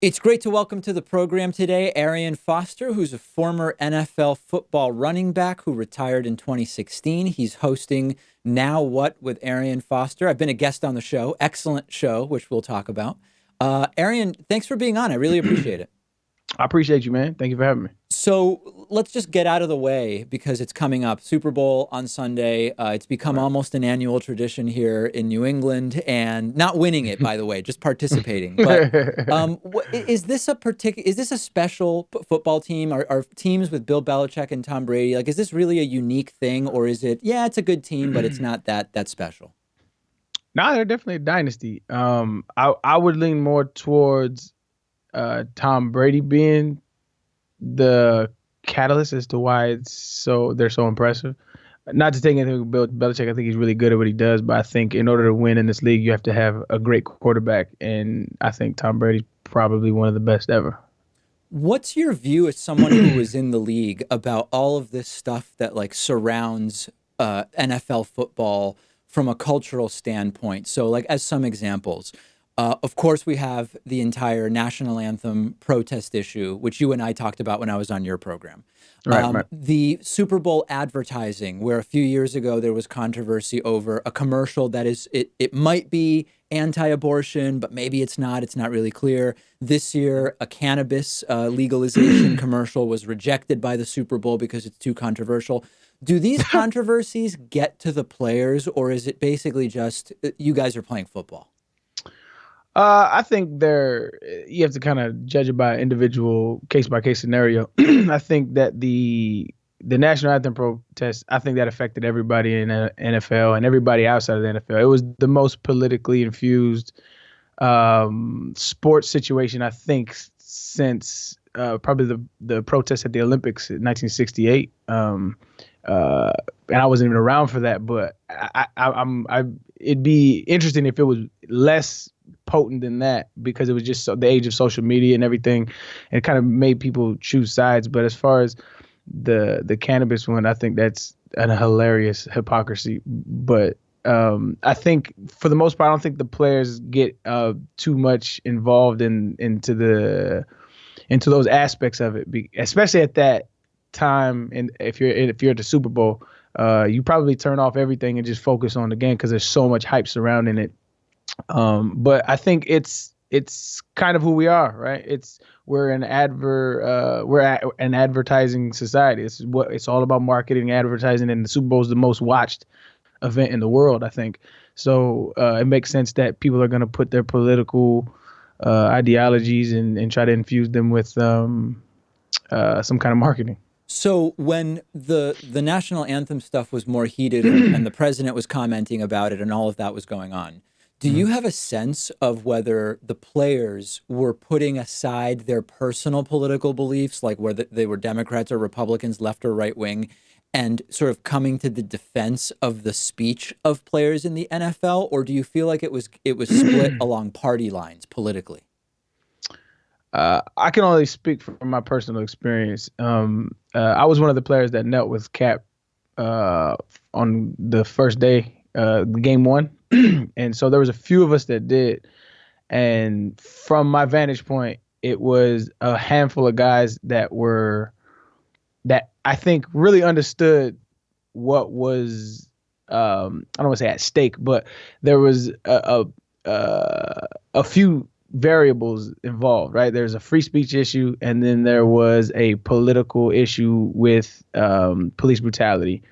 It's great to welcome to the program today Arian Foster, who's a former NFL football running back who retired in 2016. He's hosting Now What with Arian Foster. I've been a guest on the show. Excellent show, which we'll talk about. Arian, thanks for being on. I really appreciate it. I appreciate you, man. Thank you for having me. So let's just get out of the way because it's coming up. Super Bowl on Sunday. It's become Right. almost an annual tradition here in New England, and not winning it, by the way, just participating. But is this a particular? Is this a special football team? Are teams with Bill Belichick and Tom Brady like? Is this really a unique thing, or is it? Yeah, it's a good team, but it's not that special. Nah, they're definitely a dynasty. I would lean more towards Tom Brady being the catalyst as to why they're so impressive. Not to take anything from Bill Belichick, I think he's really good at what he does, but I think in order to win in this league, you have to have a great quarterback, and I think Tom Brady's probably one of the best ever. What's your view as someone who was in the league about all of this stuff that like surrounds NFL football from a cultural standpoint? So, like as some examples, of course, we have the entire national anthem protest issue, which you and I talked about when I was on your program. Right, right. The Super Bowl advertising, where a few years ago there was controversy over a commercial that it might be anti-abortion, but maybe it's not. It's not really clear. This year, a cannabis legalization commercial was rejected by the Super Bowl because it's too controversial. Do these controversies get to the players, or is it basically just you guys are playing football? I think you have to kind of judge it by individual case by case scenario. I think that the national anthem protest, I think that affected everybody in the NFL and everybody outside of the NFL. It was the most politically infused sports situation, I think, since probably the protest at the Olympics in 1968. And I wasn't even around for that, but it'd be interesting if it was less potent than that because it was just the age of social media and everything, and it kind of made people choose sides. But as far as the cannabis one, I think that's a hilarious hypocrisy. But I think for the most part, I don't think the players get too much involved into those aspects of it, especially at that time. And if you're at the Super Bowl, you probably turn off everything and just focus on the game because there's so much hype surrounding it. But I think it's kind of who we are, right? We're an advertising society. It's all about marketing, advertising, and the Super Bowl is the most watched event in the world, I think. So it makes sense that people are going to put their political ideologies and try to infuse them with some kind of marketing. So when the national anthem stuff was more heated and the president was commenting about it and all of that was going on, do you have a sense of whether the players were putting aside their personal political beliefs, like whether they were Democrats or Republicans, left or right wing, and sort of coming to the defense of the speech of players in the NFL, or do you feel like it was split along party lines politically? I can only speak from my personal experience. I was one of the players that knelt with Cap on the first day, game one. And so there was a few of us that did. And from my vantage point, it was a handful of guys that I think really understood what was, I don't want to say at stake, but there was a few variables involved, right? There's a free speech issue, and then there was a political issue with police brutality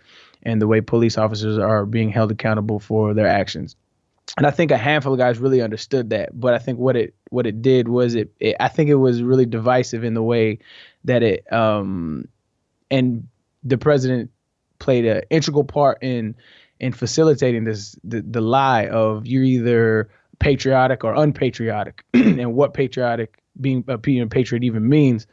and the way police officers are being held accountable for their actions. And I think a handful of guys really understood that. But I think what it did was I think it was really divisive in the way that and the president played an integral part in facilitating the lie of you're either patriotic or unpatriotic and what being a patriot even means.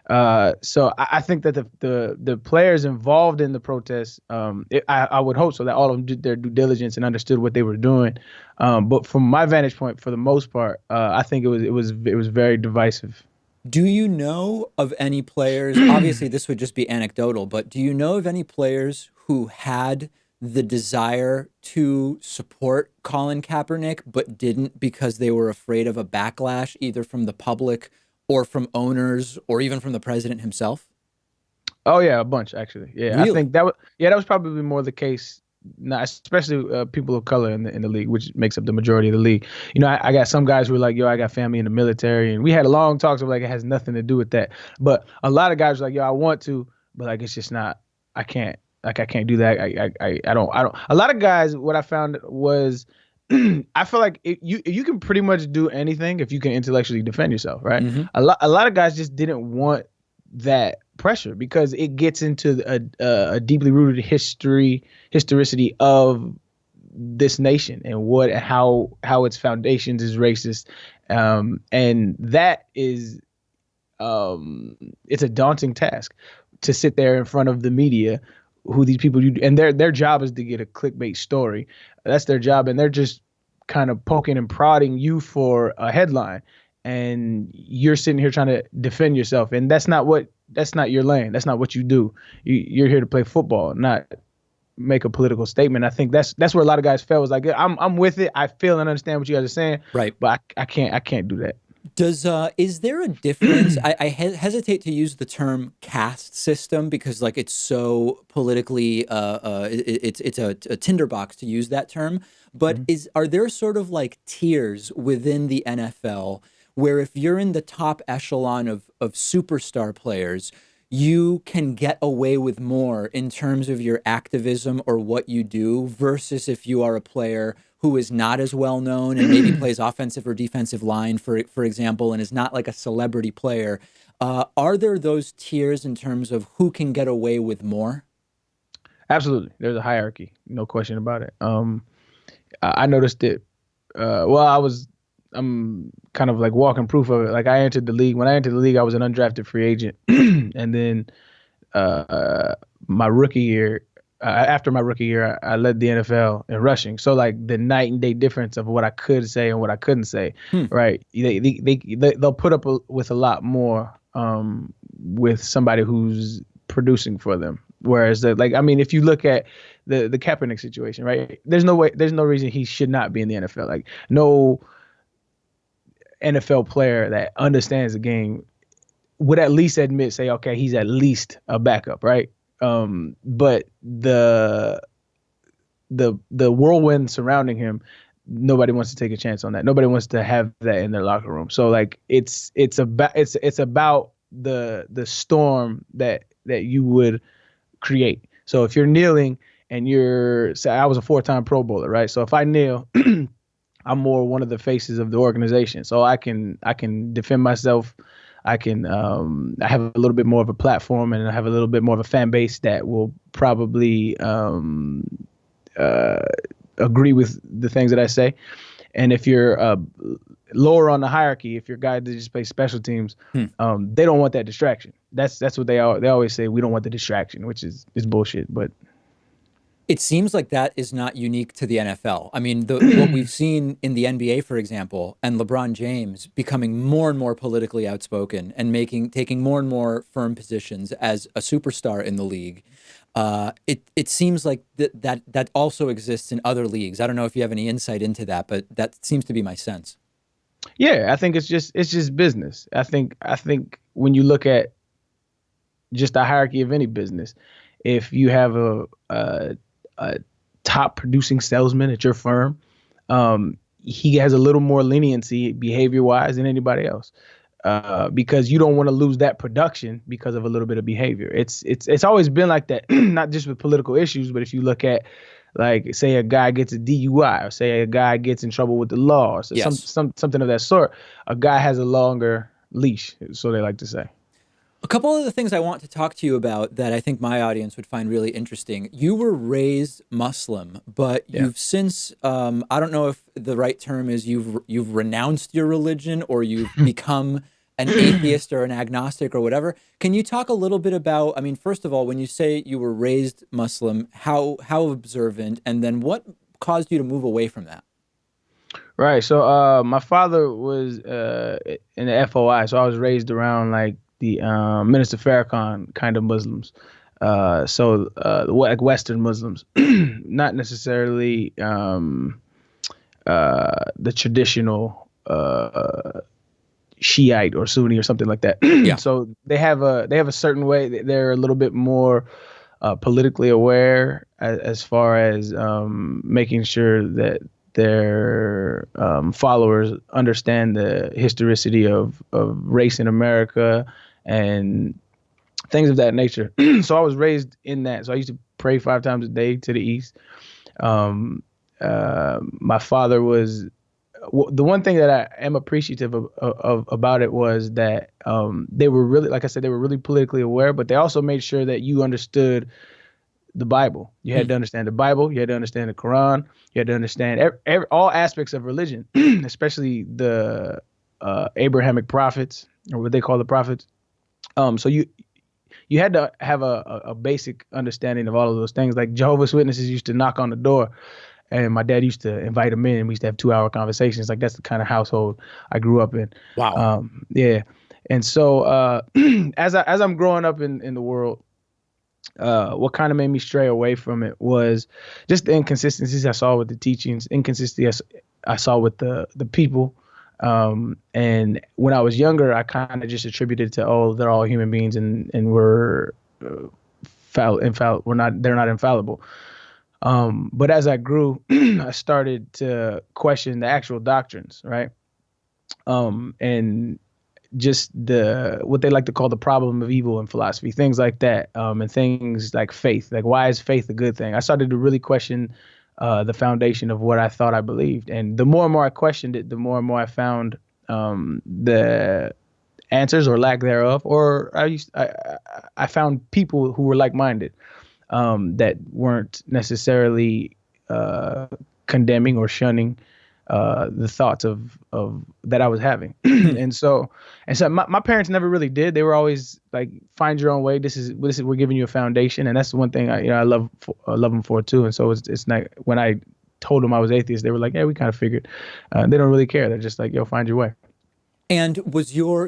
So I think that the players involved in the protests, I would hope so that all of them did their due diligence and understood what they were doing. But from my vantage point, for the most part, I think it was very divisive. Do you know of any players? Obviously, this would just be anecdotal, but do you know of any players who had the desire to support Colin Kaepernick, but didn't because they were afraid of a backlash, either from the public or from owners or even from the president himself? Oh yeah, a bunch actually. Yeah, I Really? think that was probably more the case. Not especially people of color in the league, which makes up the majority of the league. You know, I got some guys who were like, "Yo, I got family in the military," and we had a long talks of like it has nothing to do with that. But a lot of guys were like, "Yo, I want to, but like it's just not. I can't. Like I can't do that. I don't. A lot of guys, what I found was, I feel like you can pretty much do anything if you can intellectually defend yourself, right? Hmm. A lot of guys just didn't want that pressure because it gets into a deeply rooted historicity of this nation and how its foundations is racist, and that is it's a daunting task to sit there in front of the media, who these people and their job is to get a clickbait story. That's their job, and they're just kind of poking and prodding you for a headline, and you're sitting here trying to defend yourself, and that's not your lane. That's not what you do. You're here to play football, not make a political statement. I think that's where a lot of guys felt, was like, I'm with it. I feel and understand what you guys are saying, Right. but I can't do that. Is there a difference? I hesitate to use the term caste system because like it's so politically it's a tinderbox to use that term. But Mhm. are there sort of like tiers within the NFL where if you're in the top echelon of superstar players, you can get away with more in terms of your activism or what you do versus if you are a player who is not as well known and maybe plays offensive or defensive line, for example, and is not like a celebrity player. Are there those tiers in terms of who can get away with more? Absolutely, there's a hierarchy, no question about it. I noticed it. Well, I'm kind of like walking proof of it. Like I entered the league. When I entered the league, I was an undrafted free agent, and then my rookie year, after my rookie year, I led the NFL in rushing. So like the night and day difference of what I could say and what I couldn't say, Hmm. right? They'll put up with a lot more with somebody who's producing for them. Whereas like I mean, if you look at the Kaepernick situation, right? There's no reason he should not be in the NFL. Like no NFL player that understands the game would at least admit, say, okay, he's at least a backup, right? But the whirlwind surrounding him, nobody wants to take a chance on that. Nobody wants to have that in their locker room. So like it's about the storm that you would create. So if you're kneeling and say I was a 4-time Pro Bowler, right? So if I kneel, I'm more one of the faces of the organization. So I can defend myself. I have a little bit more of a platform, and I have a little bit more of a fan base that will probably agree with the things that I say. And if you're lower on the hierarchy, if you're a guy that just plays special teams, they don't want that distraction. That's what they always say. We don't want the distraction, which is bullshit. But It seems like that is not unique to the NFL. I mean, what we've seen in the NBA, for example, and LeBron James becoming more and more politically outspoken and taking more and more firm positions as a superstar in the league. It seems like that also exists in other leagues. I don't know if you have any insight into that, but that seems to be my sense. yeah, I think it's just business. I think when you look at just the hierarchy of any business, if you have a top producing salesman at your firm, he has a little more leniency behavior wise than anybody else. Because you don't want to lose that production because of a little bit of behavior. It's always been like that, not just with political issues, but if you look at, like, say a guy gets a DUI, or say a guy gets in trouble with the law, or Yes. something of that sort, a guy has a longer leash, so they like to say. A couple of the things I want to talk to you about that I think my audience would find really interesting. You were raised Muslim, but Yeah. you've since, I don't know if the right term is you've renounced your religion or you've become an atheist or an agnostic or whatever. Can you talk a little bit about, I mean, first of all, when you say you were raised Muslim, how observant, and then what caused you to move away from that? Right. So my father was in the FOI, so I was raised around like the Minister Farrakhan kind of Muslims. Like Western Muslims, not necessarily the traditional Shiite or Sunni or something like that. Yeah. So they have a certain way. They're a little bit more politically aware as far as making sure that their followers understand the historicity of race in America and things of that nature. So I was raised in that. So I used to pray 5 times a day to the east. My father was the one thing that I am appreciative of about it was that they were really, like I said, they were really politically aware, but they also made sure that you understood the Bible. You had to understand the Bible. You had to understand the Quran. You had to understand all aspects of religion, especially the Abrahamic prophets, or what they call the prophets. So you had to have a basic understanding of all of those things. Like Jehovah's Witnesses used to knock on the door, and my dad used to invite them in, and we used to have 2-hour conversations. Like that's the kind of household I grew up in. Wow. Yeah. And so as I'm growing up in the world, what kind of made me stray away from it was just the inconsistencies I saw with the teachings, inconsistencies I saw with the people. And when I was younger, I kind of just attributed to, oh, they're all human beings and we're they're not infallible. But as I grew, I started to question the actual doctrines, right? And just what they like to call the problem of evil in philosophy, things like that, and things like faith. Like, why is faith a good thing? I started to really question the foundation of what I thought I believed. And the more and more I questioned it, the more and more I found the answers or lack thereof. Or I found people who were like-minded, that weren't necessarily condemning or shunning the thoughts of that I was having. and so my parents never really did. They were always like, find your own way. This is we're giving you a foundation, and that's the one thing I love them for too. And so it's not, when I told them I was atheist, they were like, yeah, we kind of figured. They don't really care. They're just like, yo, find your way. And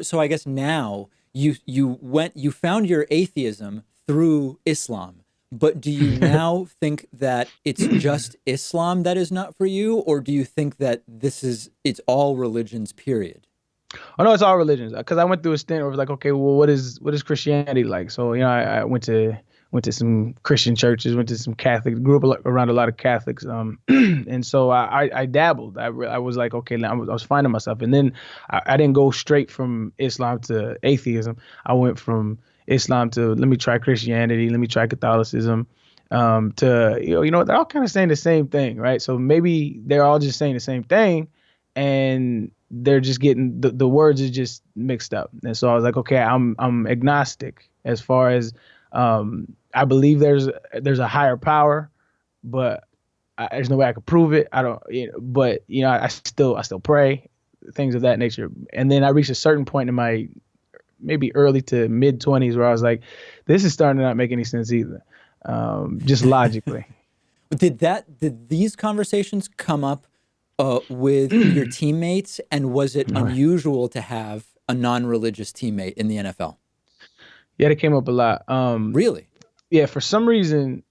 so I guess now you found your atheism through Islam, but do you now think that it's just Islam that is not for you, or do you think that it's all religions, period? Oh no, it's all religions. Because I went through a stint where it was like, okay, well, what is Christianity like? So I went to some Christian churches, went to some Catholic, grew up around a lot of Catholics, and so I dabbled. I was like, okay, I was finding myself, and then I didn't go straight from Islam to atheism. I went from Islam to, let me try Christianity, let me try Catholicism, to they're all kind of saying the same thing, right? So maybe they're all just saying the same thing, and they're just getting the words are just mixed up. And so I was like, okay, I'm agnostic as far as I believe there's a higher power, but there's no way I could prove it. I don't, but I still pray, things of that nature. And then I reached a certain point in my maybe early to mid 20s where I was like, this is starting to not make any sense either, just logically. Did these conversations come up with your teammates, and was it unusual to have a non-religious teammate in the NFL? Yeah, they came up a lot. Really? Yeah, for some reason,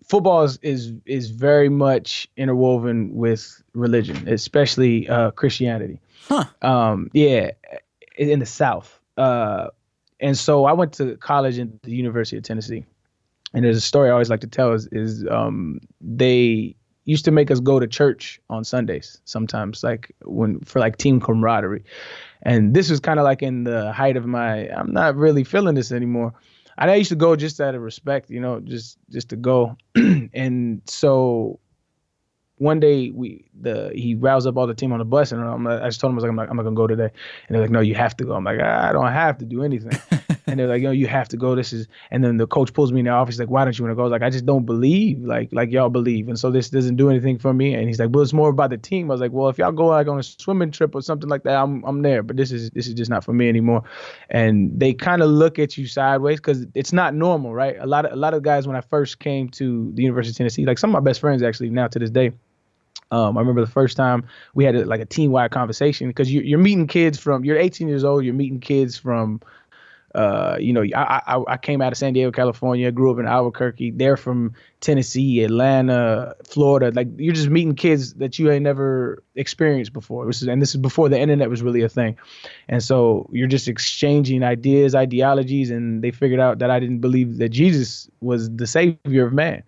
football is very much interwoven with religion, especially Christianity. Huh. Yeah, in the South. And so I went to college at the University of Tennessee. And there's a story I always like to tell is they used to make us go to church on Sundays sometimes, like for like team camaraderie. And this was kind of like in the height of I'm not really feeling this anymore. I used to go just out of respect, just to go. And so one day he roused up all the team on the bus, and I just told him, I'm not gonna go today. And they're like, no, you have to go. I'm like, I don't have to do anything. And they're like, you have to go. And then the coach pulls me in the office, like, why don't you want to go? I was like, I just don't believe like y'all believe. And so this doesn't do anything for me. And he's like, well, it's more about the team. I was like, well, if y'all go like on a swimming trip or something like that, I'm there. But this is just not for me anymore. And they kind of look at you sideways because it's not normal, right? A lot of guys, when I first came to the University of Tennessee, like some of my best friends actually now to this day, I remember the first time we had a team-wide conversation, because you're meeting kids you're 18 years old, you're meeting kids from I came out of San Diego, California, grew up in Albuquerque. They're from Tennessee, Atlanta, Florida. Like, you're just meeting kids that you ain't never experienced before. This is before the internet was really a thing. And so you're just exchanging ideas, ideologies, and they figured out that I didn't believe that Jesus was the savior of man.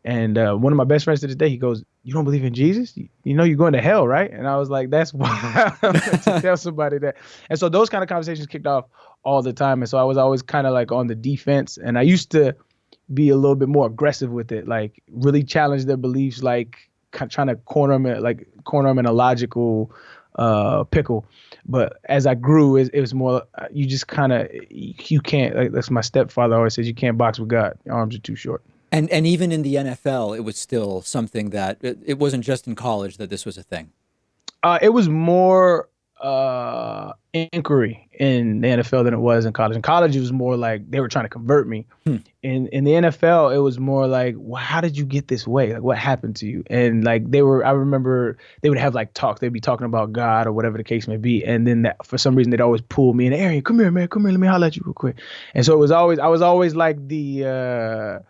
And one of my best friends to this day, he goes, "You don't believe in Jesus? You know you're going to hell, right?" And I was like, "That's wild to tell somebody that." And so those kind of conversations kicked off all the time. And so I was always kind of like on the defense. And I used to be a little bit more aggressive with it, like really challenge their beliefs, like trying to corner them in a logical pickle. But as I grew, it was more, you just kind of, you can't, like, that's my stepfather always says, you can't box with God. Your arms are too short. And even in the NFL, it was still something that it wasn't just in college that this was a thing. It was more inquiry in the NFL than it was in college. In college, it was more like they were trying to convert me. In the NFL, it was more like, well, how did you get this way? Like, what happened to you? And like I remember they would have like talks. They'd be talking about God or whatever the case may be. And then for some reason, they'd always pull me in. Arian, come here, man. Come here. Let me holler at you real quick. And so I was always like the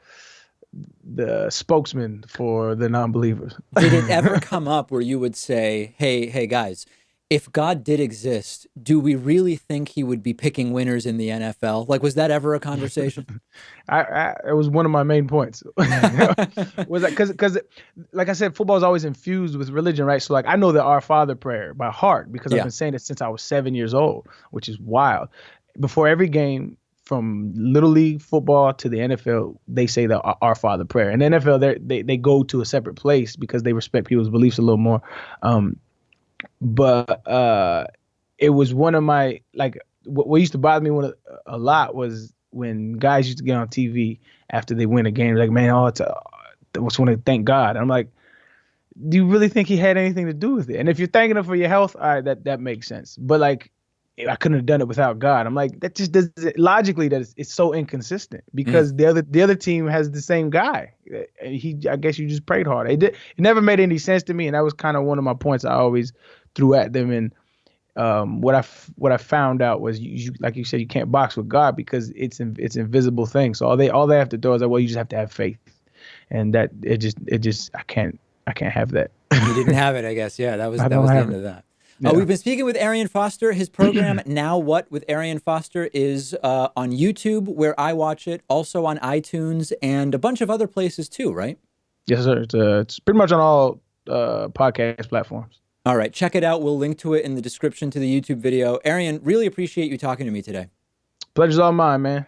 spokesman for the non-believers. Did it ever come up where you would say, hey guys, if God did exist, do we really think he would be picking winners in the NFL? Like, was that ever a conversation? It was one of my main points. Was that because like I said, football is always infused with religion, right? So like, I know the Our Father prayer by heart because I've been saying it since I was 7 years old, which is wild. Before every game, from Little League football to the NFL, they say the Our Father prayer. And the NFL, they go to a separate place because they respect people's beliefs a little more. But it was one of my, like, what used to bother me a lot was when guys used to get on TV after they win a game, like, man, I just want to thank God. And I'm like, do you really think he had anything to do with it? And if you're thanking him for your health, all right, that makes sense. But like, I couldn't have done it without God. I'm like, that just doesn't, logically, it's so inconsistent because the other team has the same guy. I guess you just prayed hard. It never made any sense to me, and that was kind of one of my points I always threw at them. And what I found out was, you like you said, you can't box with God because it's invisible thing. So all they have to do is like, well, you just have to have faith, and that it just I can't have that. You didn't have it, I guess. Yeah, that was the end of that. Yeah. We've been speaking with Arian Foster. His program, Now What with Arian Foster, is on YouTube, where I watch it, also on iTunes, and a bunch of other places too, right? Yes, sir. It's pretty much on all podcast platforms. All right, check it out. We'll link to it in the description to the YouTube video. Arian, really appreciate you talking to me today. Pleasure's all mine, man.